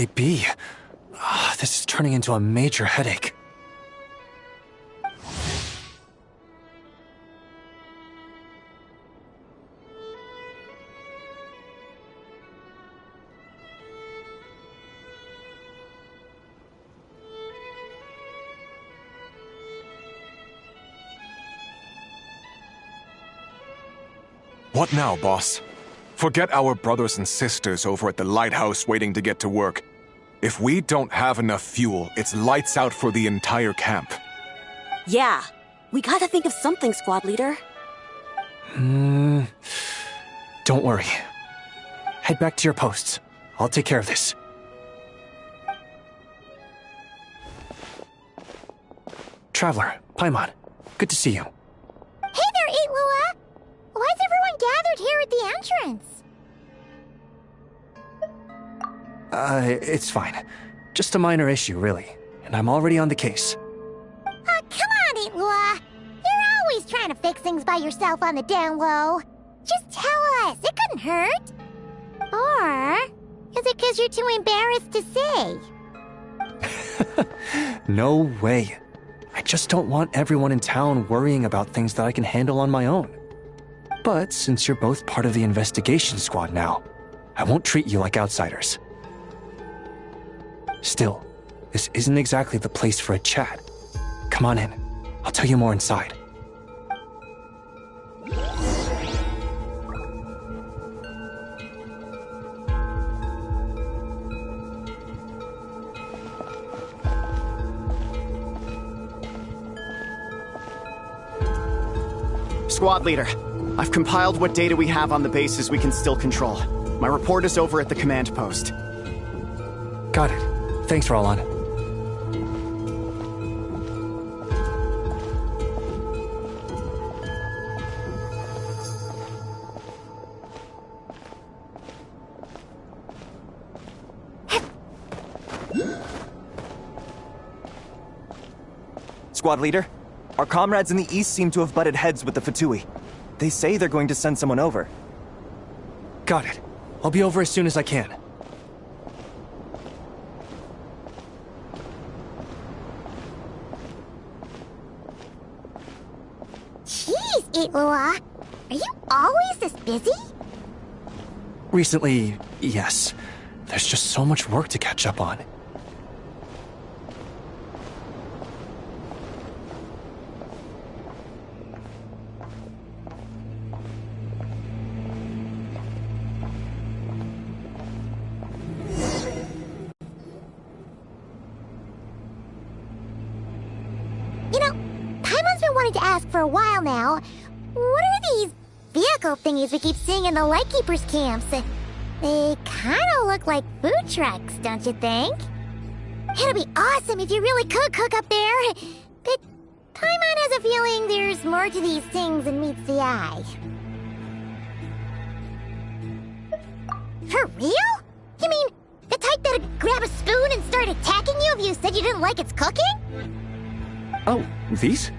they be? This is turning into a major headache. What now, boss? Forget our brothers and sisters over at the lighthouse waiting to get to work. If we don't have enough fuel, it's lights out for the entire camp. Yeah, we gotta think of something, squad leader. Don't worry. Head back to your posts. I'll take care of this. Traveler, Paimon, good to see you. Hey there, Itlua! Why is everyone gathered here at the entrance? It's fine. Just a minor issue, really. And I'm already on the case. Come on, Itlua! You're always trying to fix things by yourself on the down low. Just tell us, it couldn't hurt. Or is it because you're too embarrassed to say? No way. I just don't want everyone in town worrying about things that I can handle on my own. But since you're both part of the investigation squad now, I won't treat you like outsiders. Still, this isn't exactly the place for a chat. Come on in. I'll tell you more inside. Squad leader, I've compiled what data we have on the bases we can still control. My report is over at the command post. Got it. Thanks, Roland. Squad leader, our comrades in the east seem to have butted heads with the Fatui. They say they're going to send someone over. Got it. I'll be over as soon as I can. Jeez, Itlua! Are you always this busy? Recently, yes. There's just so much work to catch up on. You know, Paimon's been wanting to ask for a while now. What are these vehicle thingies we keep seeing in the Lightkeepers camps? They kinda look like food trucks, don't you think? It'd be awesome if you really could cook up there. But Paimon has a feeling there's more to these things than meets the eye. For real? You mean the type that'd grab a spoon and start attacking you if you said you didn't like its cooking? Oh, these?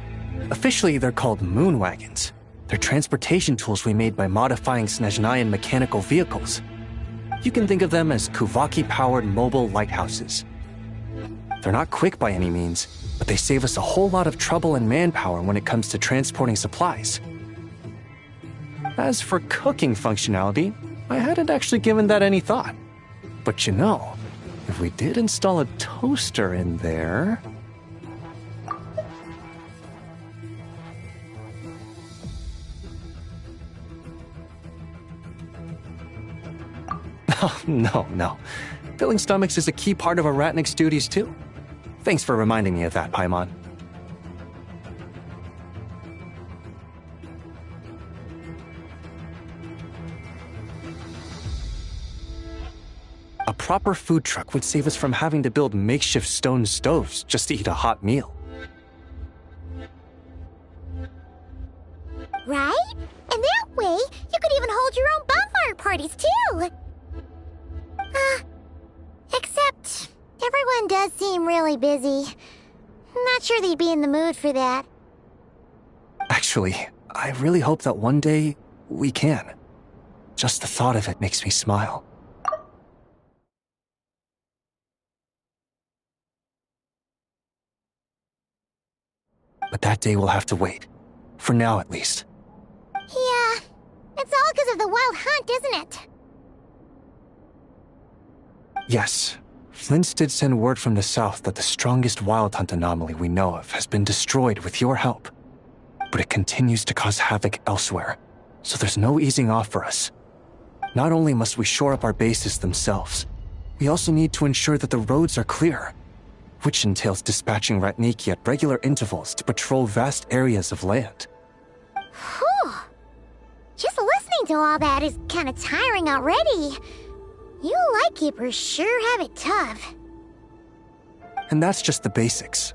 Officially, they're called moon wagons. They're transportation tools we made by modifying Snezhnayan mechanical vehicles. You can think of them as Kuvaki-powered mobile lighthouses. They're not quick by any means, but they save us a whole lot of trouble and manpower when it comes to transporting supplies. As for cooking functionality, I hadn't actually given that any thought. But you know, if we did install a toaster in there... Oh, no. Filling stomachs is a key part of Aratnik's duties, too. Thanks for reminding me of that, Paimon. A proper food truck would save us from having to build makeshift stone stoves just to eat a hot meal. Right? And that way, you could even hold your own bonfire parties, too! Except, everyone does seem really busy. Not sure they'd be in the mood for that. Actually, I really hope that one day, we can. Just the thought of it makes me smile. But that day will have to wait. For now, at least. Yeah, it's all because of the wild hunt, isn't it? Yes. Flint's did send word from the south that the strongest wild hunt anomaly we know of has been destroyed with your help. But it continues to cause havoc elsewhere, so there's no easing off for us. Not only must we shore up our bases themselves, we also need to ensure that the roads are clear, which entails dispatching Ratniki at regular intervals to patrol vast areas of land. Whew. Just listening to all that is kind of tiring already. You Lightkeepers sure have it tough. And that's just the basics.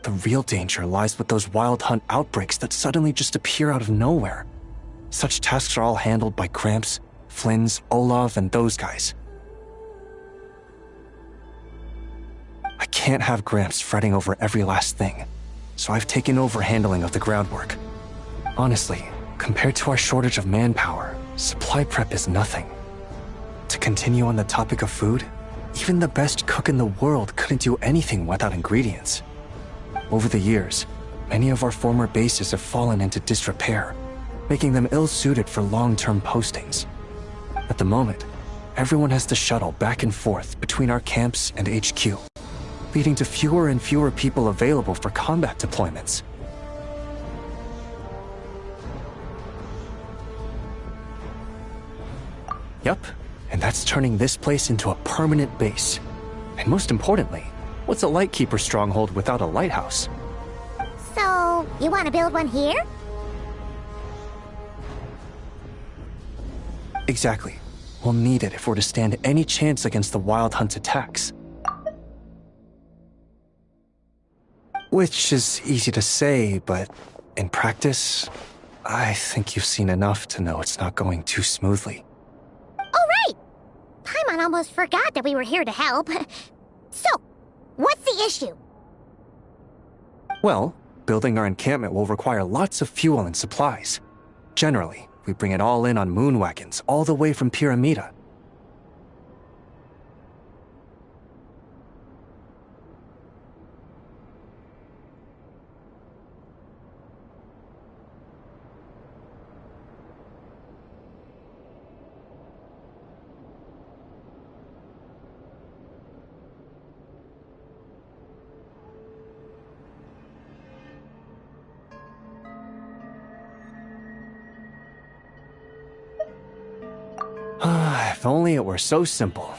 The real danger lies with those wild hunt outbreaks that suddenly just appear out of nowhere. Such tasks are all handled by Gramps, Flynn's, Olaf, and those guys. I can't have Gramps fretting over every last thing, so I've taken over handling of the groundwork. Honestly, compared to our shortage of manpower, supply prep is nothing. To continue on the topic of food, even the best cook in the world couldn't do anything without ingredients. Over the years, many of our former bases have fallen into disrepair, making them ill-suited for long-term postings. At the moment, everyone has to shuttle back and forth between our camps and HQ, leading to fewer and fewer people available for combat deployments. Yep, and that's turning this place into a permanent base. And most importantly, what's a Lightkeeper stronghold without a lighthouse? So, you want to build one here? Exactly. We'll need it if we're to stand any chance against the Wild Hunt attacks. Which is easy to say, but in practice, I think you've seen enough to know it's not going too smoothly. Oh, right! Paimon almost forgot that we were here to help. So, what's the issue? Well, building our encampment will require lots of fuel and supplies. Generally, we bring it all in on moon wagons all the way from Pyramida. If only it were so simple.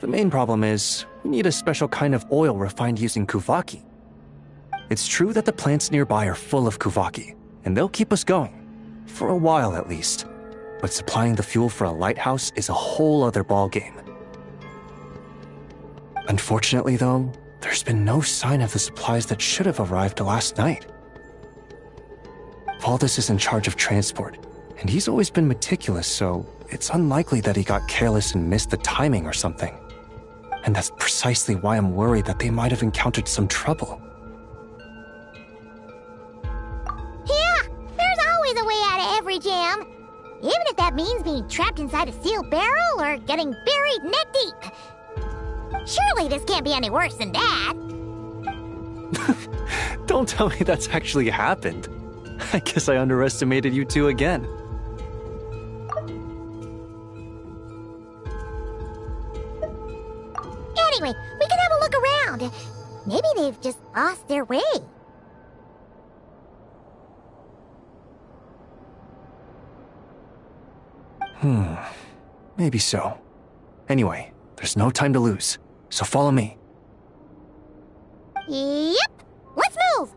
The main problem is, we need a special kind of oil refined using Kuvaki. It's true that the plants nearby are full of Kuvaki, and they'll keep us going. For a while at least. But supplying the fuel for a lighthouse is a whole other ballgame. Unfortunately though, there's been no sign of the supplies that should have arrived last night. Valdis is in charge of transport, and he's always been meticulous, so it's unlikely that he got careless and missed the timing or something. And that's precisely why I'm worried that they might have encountered some trouble. Yeah, there's always a way out of every jam. Even if that means being trapped inside a sealed barrel or getting buried neck deep. Surely this can't be any worse than that. Don't tell me that's actually happened. I guess I underestimated you two again. Anyway, we can have a look around. Maybe they've just lost their way. Maybe so. Anyway, there's no time to lose, so follow me. Yep, let's move!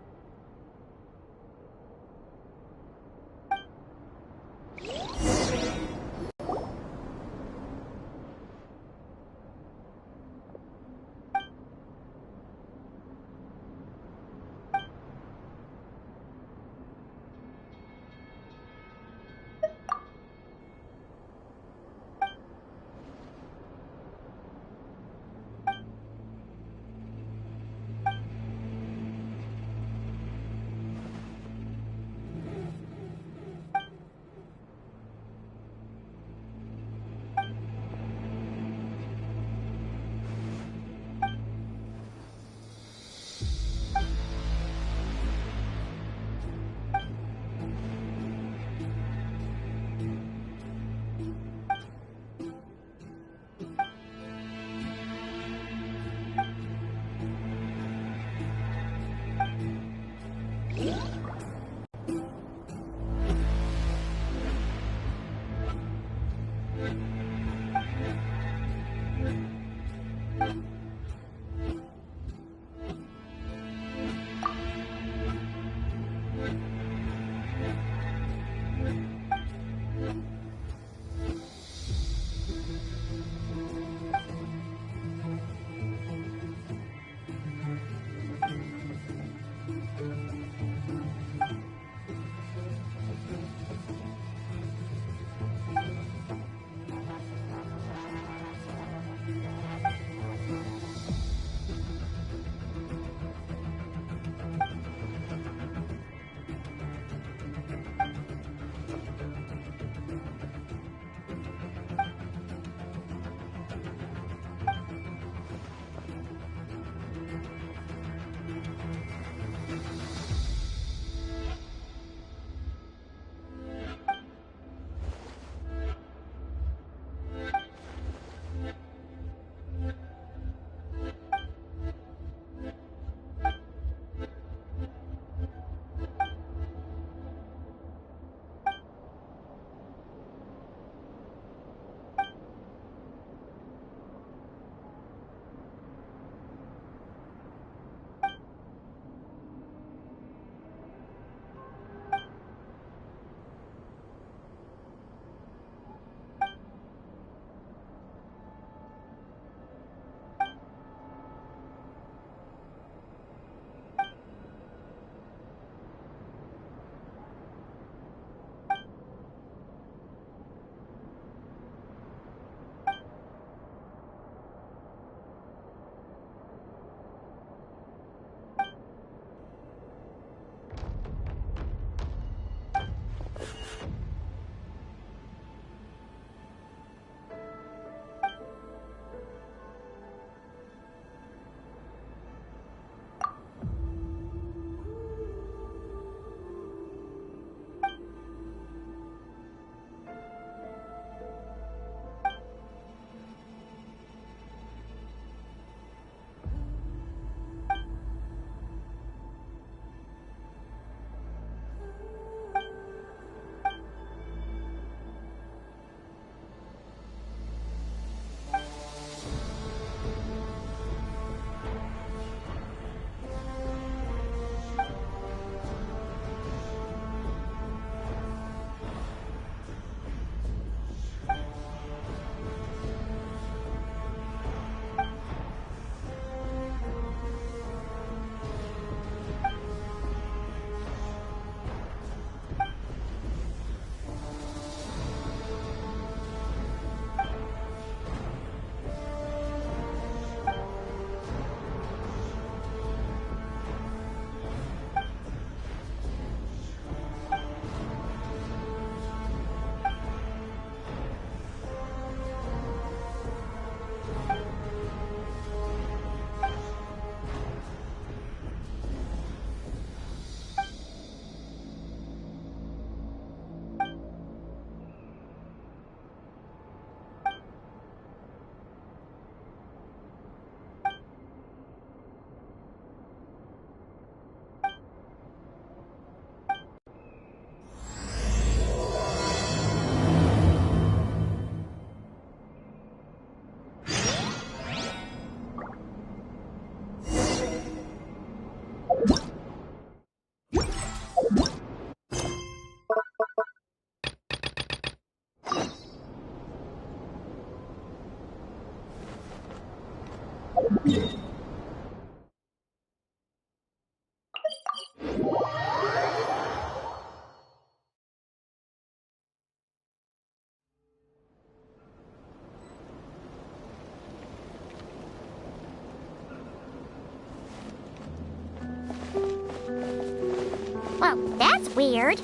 Well, that's weird.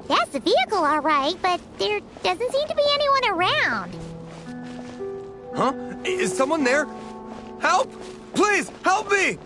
That's the vehicle, all right, but there doesn't seem to be anyone around. Huh? Is someone there? Help! Please, help me!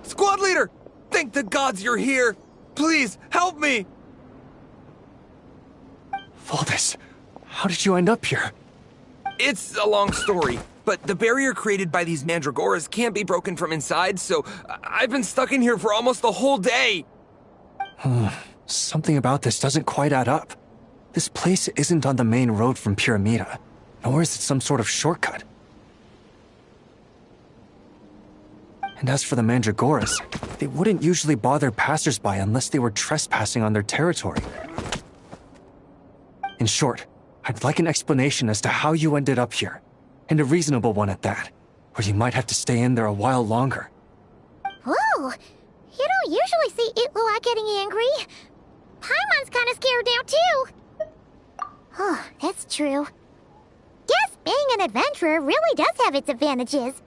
Squad leader! Thank the gods you're here! Please, help me! Valdis, how did you end up here? It's a long story, but the barrier created by these mandragoras can't be broken from inside, so I've been stuck in here for almost the whole day! Something about this doesn't quite add up. This place isn't on the main road from Pyramida, nor is it some sort of shortcut. And as for the mandragoras, they wouldn't usually bother passersby unless they were trespassing on their territory. In short, I'd like an explanation as to how you ended up here, and a reasonable one at that, or you might have to stay in there a while longer. Whoa! You don't usually see Itlua getting angry. Paimon's kind of scared now, too. Oh, that's true. Guess being an adventurer really does have its advantages.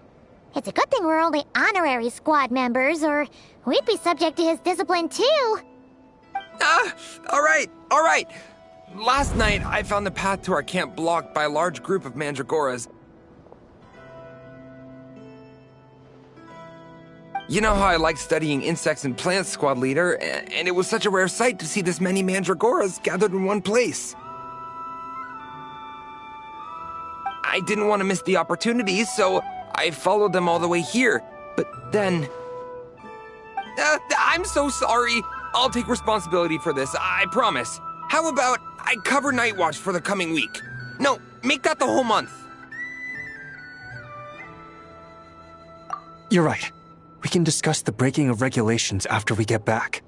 It's a good thing we're only honorary squad members, or we'd be subject to his discipline too. Alright. Last night, I found the path to our camp blocked by a large group of mandragoras. You know how I like studying insects and plants, Squad Leader, and it was such a rare sight to see this many mandragoras gathered in one place. I didn't want to miss the opportunity, so I followed them all the way here. But then... I'm so sorry. I'll take responsibility for this, I promise. How about I cover Night Watch for the coming week? No, make that the whole month. You're right. We can discuss the breaking of regulations after we get back.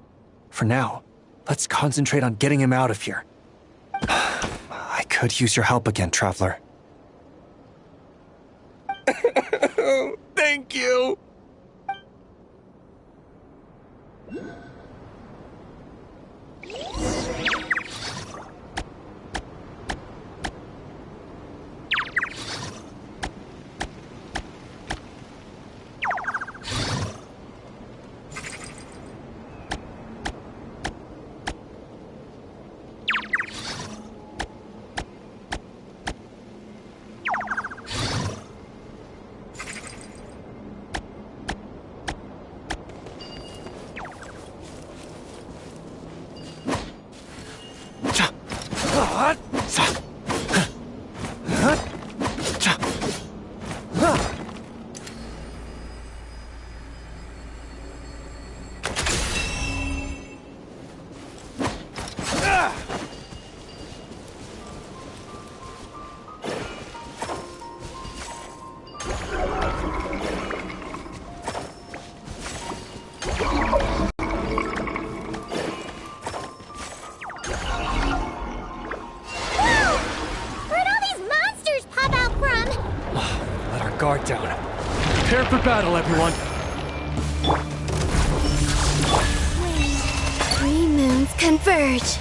For now, let's concentrate on getting him out of here. I could use your help again, Traveler. Thank you. Guard down. Prepare for battle, everyone. When 3 moons converge.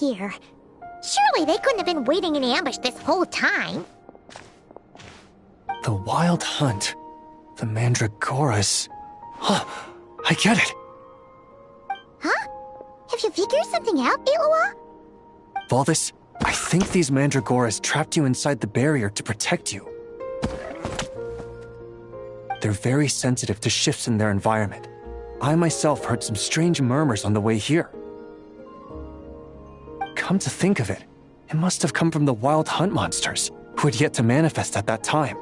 Here. Surely they couldn't have been waiting in ambush this whole time. The Wild Hunt. The Mandragoras. Huh, I get it. Huh? Have you figured something out, Iloa? Valdis, I think these Mandragoras trapped you inside the barrier to protect you. They're very sensitive to shifts in their environment. I myself heard some strange murmurs on the way here. Come to think of it, it must have come from the Wild Hunt monsters, who had yet to manifest at that time.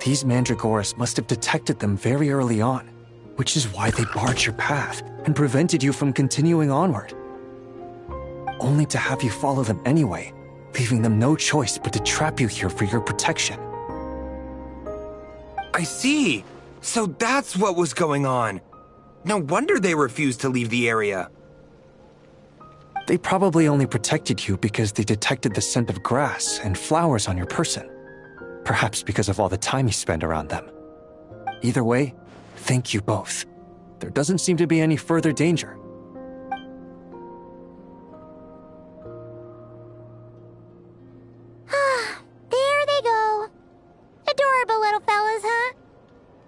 These Mandragoras must have detected them very early on, which is why they barred your path and prevented you from continuing onward. Only to have you follow them anyway, leaving them no choice but to trap you here for your protection. I see. So that's what was going on. No wonder they refused to leave the area. They probably only protected you because they detected the scent of grass and flowers on your person. Perhaps because of all the time you spend around them. Either way, thank you both. There doesn't seem to be any further danger. There they go. Adorable little fellas, huh?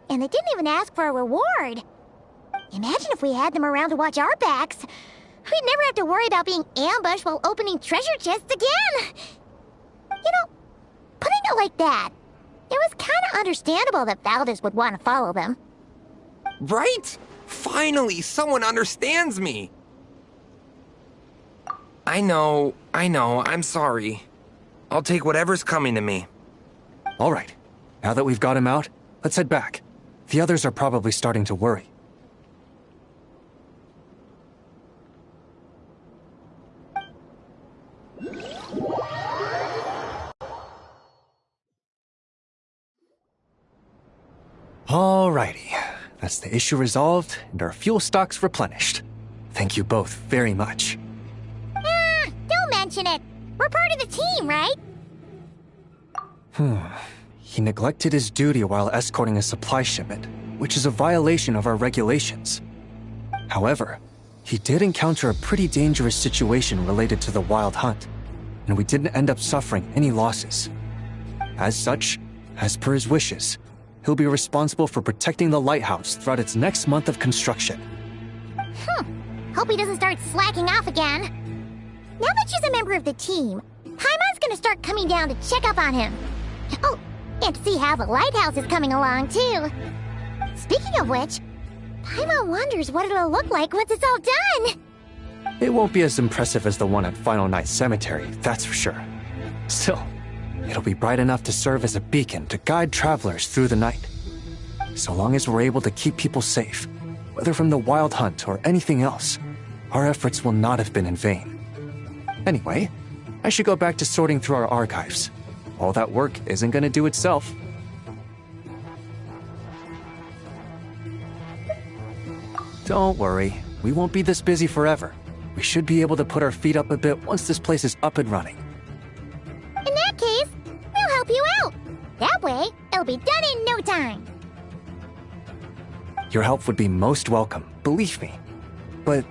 And they didn't even ask for a reward. Imagine if we had them around to watch our backs. We'd never have to worry about being ambushed while opening treasure chests again. You know, putting it like that, it was kind of understandable that Valdis would want to follow them. Right? Finally, someone understands me. I know, I'm sorry. I'll take whatever's coming to me. All right, now that we've got him out, let's head back. The others are probably starting to worry. Alrighty. That's the issue resolved and our fuel stocks replenished. Thank you both very much. Don't mention it. We're part of the team, right? He neglected his duty while escorting a supply shipment, which is a violation of our regulations. However, he did encounter a pretty dangerous situation related to the wild hunt, and we didn't end up suffering any losses. As such, as per his wishes, he'll be responsible for protecting the lighthouse throughout its next month of construction. Hope he doesn't start slacking off again. Now that she's a member of the team, Paimon's gonna start coming down to check up on him. Oh, and to see how the lighthouse is coming along, too. Speaking of which, Paimon wonders what it'll look like once it's all done. It won't be as impressive as the one at Final Night Cemetery, that's for sure. Still, it'll be bright enough to serve as a beacon to guide travelers through the night. So long as we're able to keep people safe, whether from the wild hunt or anything else, our efforts will not have been in vain. Anyway, I should go back to sorting through our archives. All that work isn't gonna do itself. Don't worry, we won't be this busy forever. We should be able to put our feet up a bit once this place is up and running. In that case, we'll help you out. That way, it'll be done in no time. Your help would be most welcome, believe me. But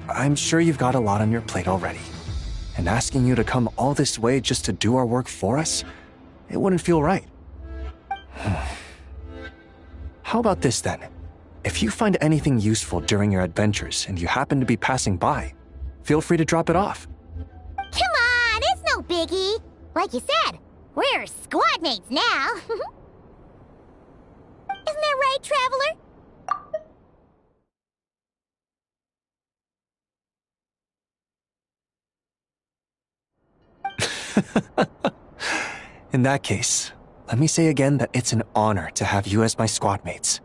I'm sure you've got a lot on your plate already. And asking you to come all this way just to do our work for us, it wouldn't feel right. How about this then? If you find anything useful during your adventures and you happen to be passing by, feel free to drop it off. Come on, it's no biggie. Like you said, we're squad mates now. Isn't that right, Traveler? In that case, let me say again that it's an honor to have you as my squad mates.